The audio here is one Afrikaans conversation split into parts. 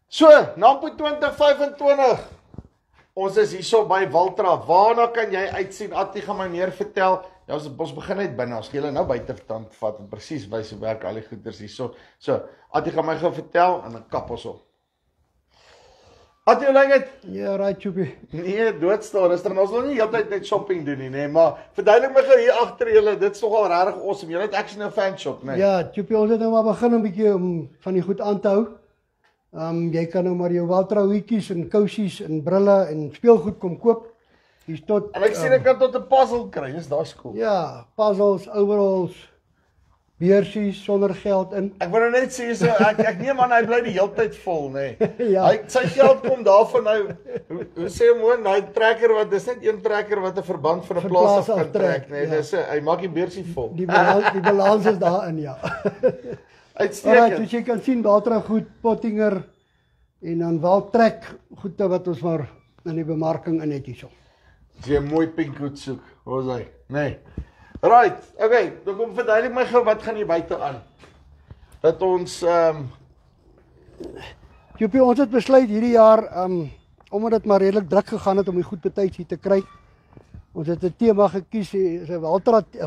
So, Nampo 2025. Ons is hierso by Waltra. Waarna kan jy uitsien? Attie gaan my meer vertel. Ja, ons begin net binne. As jy nou buite tand vat en presies wys hoe werk al die goeders hierso. So, Attie gaan my gou vertel en dan kap ons op. Attie, hoe lyk dit? Ja, right, Chubby. Nee, doodstil. Ons wil nie heeltyd net shopping doen nie, nee, maar verduidelik my gou hier agter julle. Dit is nogal regtig awesome. Julle het actually 'n fanshop, nee. Ja, Chubby, ons het nou maar begin 'n bietjie om van die goed aan te hou. Jy kan nou maar jou Waltra hoedjies en kousies en brille en speelgoed kom koop. Hier's tot En ek sien ek kan tot 'n puzzle kry. Dis daai cool. ja, puzzles, overalls, beursies sonder geld in. Ek wil nou net sê so ek neem aan hy bly die hele tyd vol, nê. Nee. Ja. Sy geld kom daarvan nou. Hoe sê hom hoor, daai trekker wat dis net een trekker wat 'n verband van 'n plaas af kan trek, nê. Nee. Ja. Dis hy maak die beursie vol. Die balans is daarin, ja. Uitstekend. Alright, dus jy kan sien Waltra goed, Pottinger en dan wel trek goede wat ons maar in die bemarking in het hierso. As jy 'n mooi pink hoed soek, waar is hy? Nee. Right, okay, dan kom verduidelik my gou wat gaan hier buite aan. Dat ons Jopie, ons het besluit hierdie jaar omdat dit maar redelik druk gegaan het om die goed betyds hier te kry. Ons het 'n tema gekies, 'n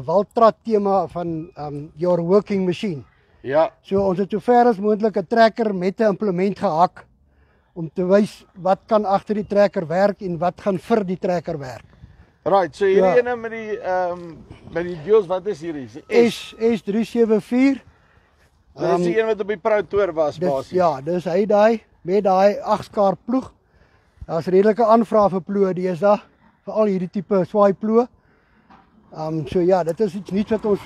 Waltra tema van your working machine. ja, So ons het so ver as moontlik 'n trekker met 'n implement gehak om te wys wat kan agter die trekker werk en wat gaan vir die trekker werk. right, so hierdie Ja. ene met die deals, wat is hierdie? S374. Dis die een wat op die Pro Tour was basies. Ja, dis hy daai met daai 8-skaar ploeg. Daar's redelike aanvrae vir ploë deesdae, veral hierdie tipe swaai ploë. So ja, dit is iets nuuts wat ons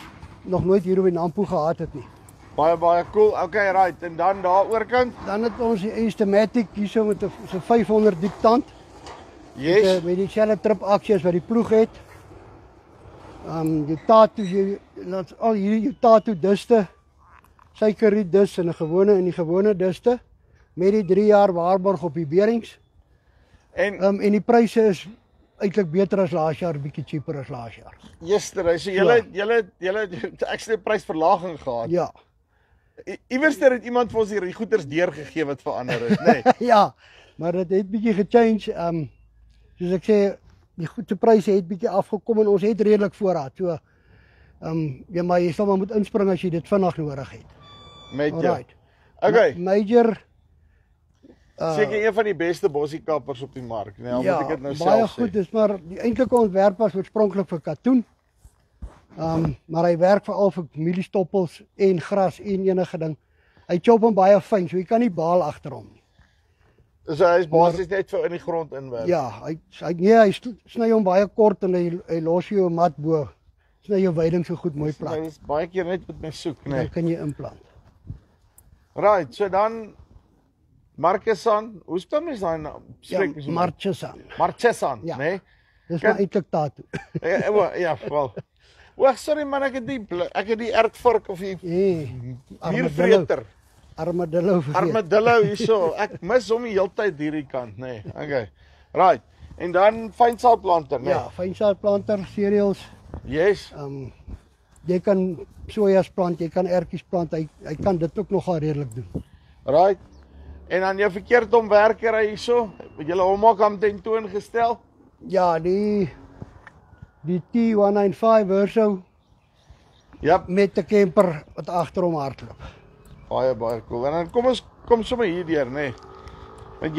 nog nooit hier op die Nampo gehad het nie. Baie cool. Okay, right. En dan daar oorkant? Dan het ons die Instamatic hierso met 'n 500 diep tand. Yes. Met dieselfde trip aksies wat die ploeg het. Die Tato, laat al hierdie jou Tato duste, suikerriet dus en 'n gewone in die gewone duste met die 3 jaar waarborg op die beerings. En die pryse is eintlik beter as laas jaar, bietjie cheaper as laas jaar. Yesterday, so julle het actually 'n prysverlaging gehad. Ja. Iewers het iemand vir ons hier die goeders deurgegee wat verander het, nê? Nee. Ja, maar dit het bietjie gechange. Soos ek sê, die goede pryse het bietjie afgekom en ons het redelik voorraad. So ja, maar jy sal maar moet inspring as jy dit vinnig nodig het. Met jou. Alright. Okay. Major Seker een van die beste bossiekappers op die mark, nee, ja, moet ek dit nou baie self goed, sê. dis maar die eintlike ontwerp was oorspronklik vir katoen. Maar hy werk veral vir mieliestoppels en gras en enige ding. Hy chop hom baie fyn, so jy kan nie baal agter hom nie. So hy is basies net vir in die grond inwerk. Ja, hy sny hom baie kort en hy los jou 'n mat bo. Sny jou weiding so goed mooi plat. Hy is baie keer net met my soek, Dan nee. kan jy implant. Right, so dan Marquesan, hoe spel mens daai naam? Spreek mens hom? Marchesan. Marquesan, Ja. nee. Dis Kan- maar eintlik Tato. Ja, wel. Wag, sorry man, ek het die ertvark of die diervreter. Armadillo vergeet. Armadillo hierso. Ek mis hom die hele tyd hierdie kant, nê. Nee. Okay. Right. En dan fynsaadplanter, nê. Nee. Ja, fynsaadplanter, cereals. Yes. Jy kan sojas plant, jy kan ertjies plant. Hy kan dit ook nogal redelik doen. Right. En dan jou verkeerdomwerker hierso. Het julle hom ook aan tentoon gestel? Ja, die T195 Verso Ja, met 'n camper wat agter hom hardloop. baie cool. En dan kom sommer hier deur, nê. Nee. Met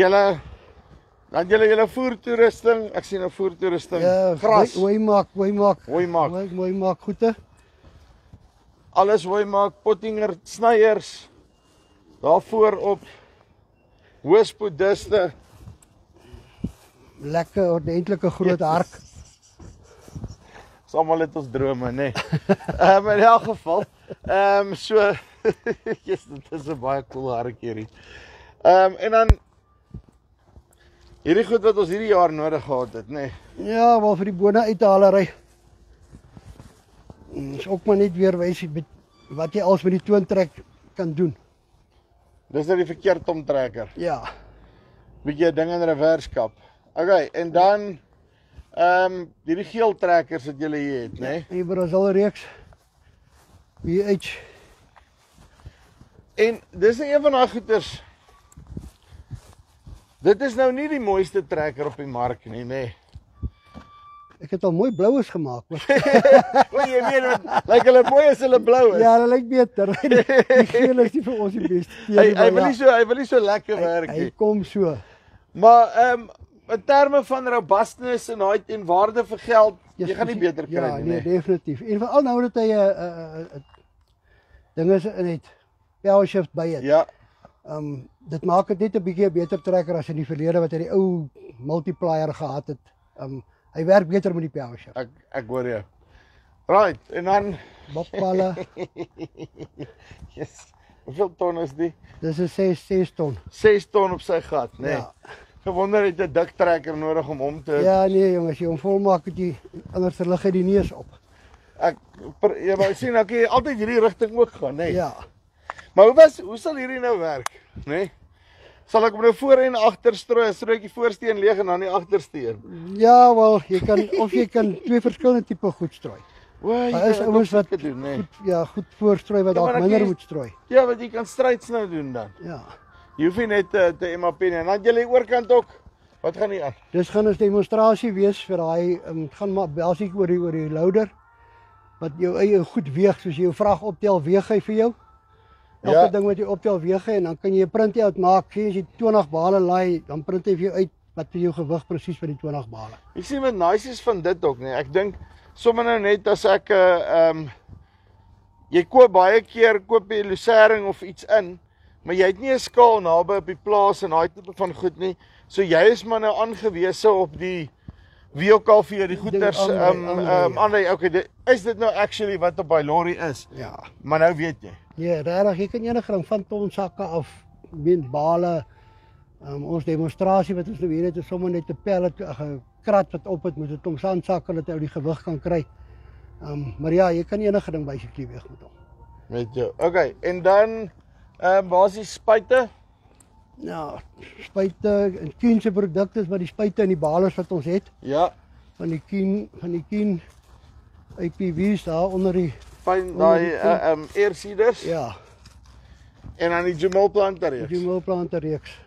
julle voertoerusting, ek sien 'n voertoerusting. Gras. Hoe maak Hooimaak. goede. Alles maak Pottinger snyers. Daarvoor op hoëspoeduste. Lekker ordentlike groot hark. Dis almal net ons drome, nê. Nee. In elk geval, so yes, dit is 'n baie cool hartjie hierdie. En dan hierdie goed wat ons hierdie jaar nodig gehad het, nê. Nee. Ja, wel vir die bone uithalery. Is ook maar net weer wys wat jy als met die toontrek kan doen. Dis nou die verkeerdomtrekker. Ja. Bietjie 'n ding in reverskap. Okay, en dan hierdie geel trekkers wat julle hier het, nê. Nee. Die Brazil reeks. BH. En dis een van daai goeters Dit is nou nie die mooiste trekker op die mark nie, nee. Ek het al mooi bloues gemaak. O, jy weet, lyk hulle mooi as hulle blou is. Ja, hulle lyk beter. Die geel is nie vir ons die beste. Hy wil nie so lekker werk nie. Hy kom so. Maar in terme van robustness en height en waarde vir geld, jy gaan nie beter kry ja, nie. Nee, definitief. En veral nou dat hy dinge in het power shift by het. Ja. Dit maak dit net 'n bietjie beter trekker as in die verlede wat hy die ou multiplier gehad het. Hy werk beter met die power shift. Ek hoor jou. Right, en dan Bokpalle. Yes. Hoeveel ton is die? Dis 'n 6 ton. 6 ton op sy gat, nê. Nee. Ja. Gewonder het 'n dik trekker nodig om hom te Ja, nee jongens, jy hom volmaak het jy anders lig hy die neus op. Ja, maar sien, ek kan altyd hierdie rigting ook gaan, nê. Nee. Ja. Maar hoe sal hierdie nou werk, nê? Nee? Sal ek hom nou voor en agter strooi, strooi die voorsteen leeg en dan die agtersteen? Ja, wel, jy kan twee verskillende tipe goed strooi. Daar is ouens wat doen, nee. goed voorstrooi wat dalk minder moet strooi. Ja, wat jy kan stryds nou doen dan. Ja. Jy hoef nie net te MAP nie. En dan jy lê oorkant ook. Wat gaan nie aan? Dis gaan 'n demonstrasie wees vir daai gaan maar basies oor die loader wat jou eie goed weeg, soos jy jou vrag optel, weeg hy vir jou. Elke ding wat jy optel weeg hy en dan kan jy 'n print-out maak. Sien as jy 20 bale laai, dan print hy vir jou uit wat vir jou gewig presies vir die 20 bale. Jy sien wat nice is van dit ook, nee. Ek dink sommer nou net as ek jy koop baie keer jy lucering of iets in, maar jy het nie 'n skaal naby op die plaas en daai tipe van goed nie. So jy is maar nou aangewese op die wie ook al vir die goeders aanry. Okay, is dit nou actually wat op by lorry is? Ja. Maar nou weet jy. Ja, regtig, jy kan enige ding van ton sakke af, min bale. Ons demonstrasie wat ons nou hier het, is sommer net 'n pellet, 'n krat wat op het met 'n klomp sandsakke dat jy die gewig kan kry. Maar ja, jy kan enige ding basically weeg met hom. Met jou. Okay, en dan waar is die spuite? Ja, spuite en Kien se produkte is maar die spuite en die balers wat ons het. Ja. Van die Kien IPV's daar onder die fyn daai air seeders. Ja. En dan die Jamal planter reeks. Die Jamal planter reeks.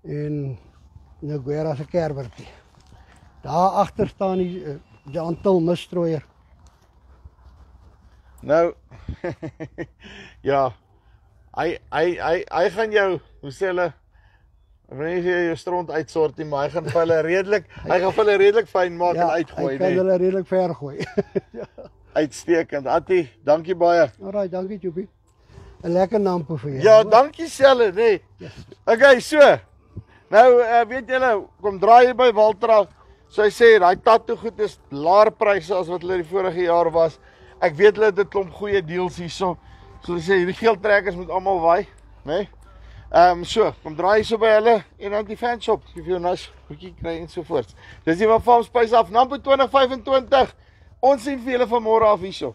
En nou Guerra se kerwerkie. Daar agter staan die aantal misstrooier. Nou ja. Hy gaan jou, hoe sê hulle, ek weet nie jy jou stront uitsort nie, maar hy gaan vir hulle redelik fyn maak en uitgooi, nee. Hy kan hulle redelik ver gooi. Ja. Uitstekend. Attie, dankie baie. Alraai, dankie Joepie. 'n Lekker nampo vir jou. Ja, dankie selle, nee. Yes. Okay, so. Nou, weet julle, kom draai hier by Waltra. So hy sê, daai tattoo goed is laer pryse as wat hulle die vorige jaar was. Ek weet hulle het 'n klomp goeie deals hierso. So hulle sê, hierdie geel trekkers moet almal waai, né? Nee? So, kom draai so by hulle en dan die fan shop, jy vir jou nice goedjie kry en so voort. Dis die wat Farm Spice af, Nampo 2025. Ons sien vir julle van môre af hierso.